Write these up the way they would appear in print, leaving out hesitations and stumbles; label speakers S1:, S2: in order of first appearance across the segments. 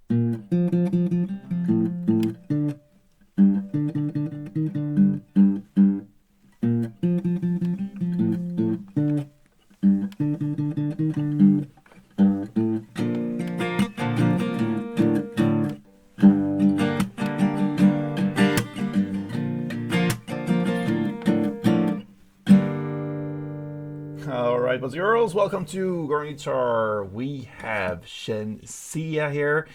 S1: Alright, boys and girls, welcome to Gruvgear Guitar. We have Shenseea here.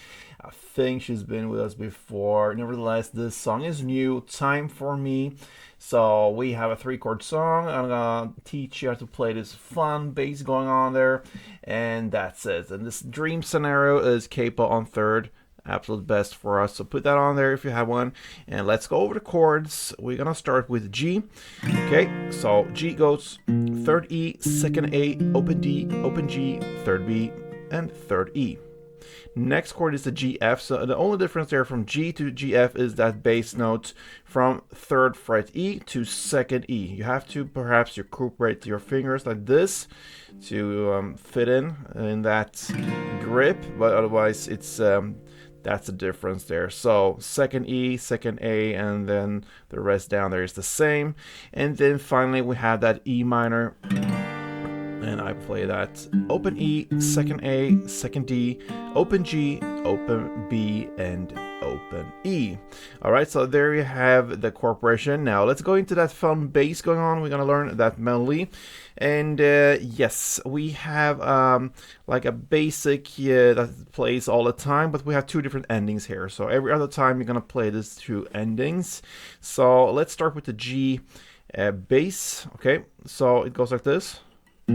S1: I think she's been with us before. Nevertheless, this song is new, time for me. So we have a 3-chord song. I'm gonna teach you how to play this fun bass going on there, and that's it. And this dream scenario is capo on third. Absolute best for us, so put that on there if you have one. And let's go over the chords. We're gonna start with G. Okay, so G goes third E, second A, open D, open G, third B, and third E. Next chord is the G F. So the only difference there from G to G F is that bass note from third fret E to second E. You have to perhaps recuperate your fingers like this to fit in that grip, but otherwise it's that's the difference there. So second E, second A, and then the rest down there is the same. And then finally we have that E minor, and I play that open E, second A, second D, open G, open B, and open E. Alright, so there you have the chordation. Now let's go into that fun bass going on. We're gonna learn that melody. And yes, we have like a basic that plays all the time, but we have two different endings here. So every other time you're gonna play these two endings. So let's start with the G bass. Okay, so it goes like this. So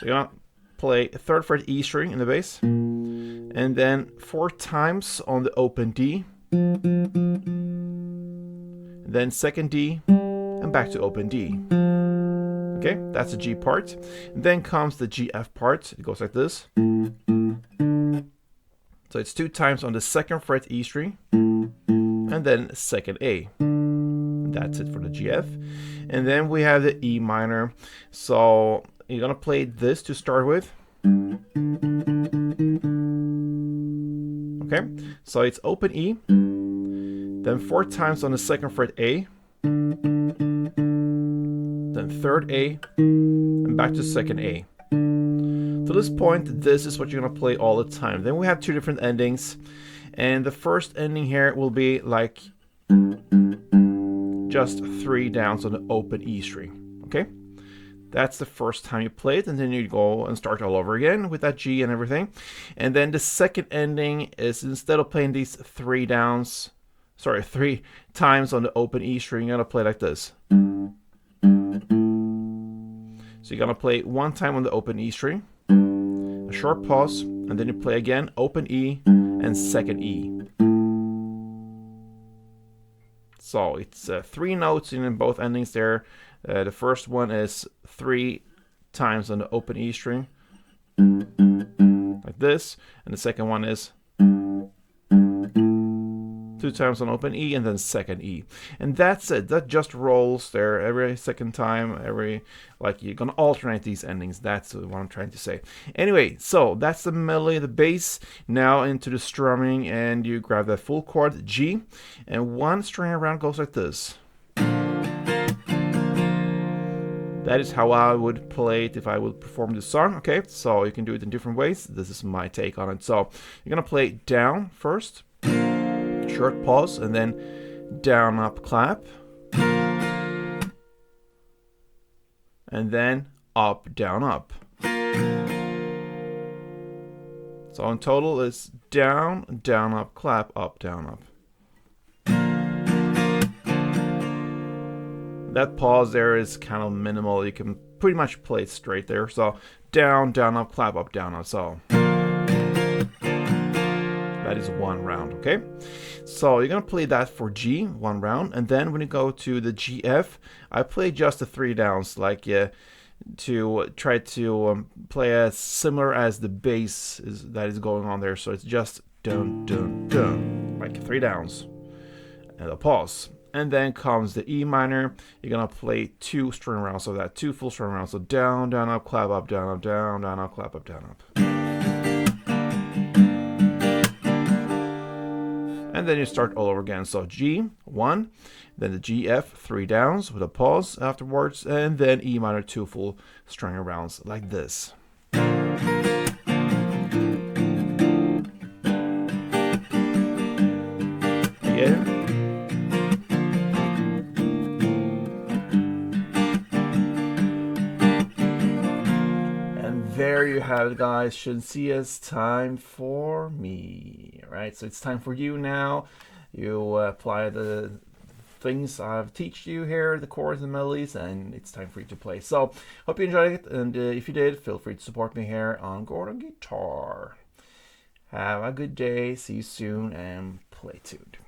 S1: you're gonna play a third fret E string in the bass, and then 4 times on the open D, then second D, and back to open D. Okay, that's the G part. And then comes the G F part. It goes like this. So it's 2 times on the second fret E string, and then second A. That's it for the G F. And then we have the E minor. So you're gonna play this to start with. Okay, so it's open E, then 4 times on the second fret A, then third A, and back to second A. To this point, this is what you're gonna play all the time. Then we have 2 different endings, and the first ending here will be like just 3 downs on the open E string. Okay, that's the first time you play it, and then you go and start all over again with that G and everything. And then the second ending is, instead of playing these 3 downs, sorry, 3 times on the open E string, you're gonna play like this. So you're gonna play 1 time on the open E string, a short pause, and then you play again open E and second E. So it's 3 notes in both endings there. The first one is 3 times on the open E string, like this, and the second one is 2 times on open E and then second E. And that's it. That just rolls there every second time, like you're gonna alternate these endings. That's what I'm trying to say. Anyway, so that's the melody, the bass. Now into the strumming, and you grab that full chord G, and 1 string around goes like this. That is how I would play it if I would perform this song. Okay, so you can do it in different ways. This is my take on it. So you're gonna play down first, short pause, and then down, up, clap, and then up, down, up. So in total it's down, down, up, clap, down, up. That pause there is kind of minimal. You can pretty much play it straight there. So down, down, up, clap, up, down, up. So that is 1 round, okay? So you're gonna play that for G, 1 round, and then when you go to the G F, I play just the 3 downs, like to try to play as similar as the bass that is going on there. So it's just dun dun dun, like 3 downs, and a pause. And then comes the E minor. You're gonna play 2 string rounds of that, 2 full string rounds. So down, down, up, clap, up, down, up, down, down, up, clap, up, down, up. and then you start all over again. So G, 1, then the G, F, 3 downs with a pause afterwards, and then E minor 2 full string rounds like this. Yeah. There you have it, guys. Shenseea's Time for Me. Right, so it's time for you now. You apply the things I've taught you here, the chords and melodies, and it's time for you to play. So hope you enjoyed it, and if you did, feel free to support me here on Gordon Guitar. Have a good day, see you soon, and play tuned.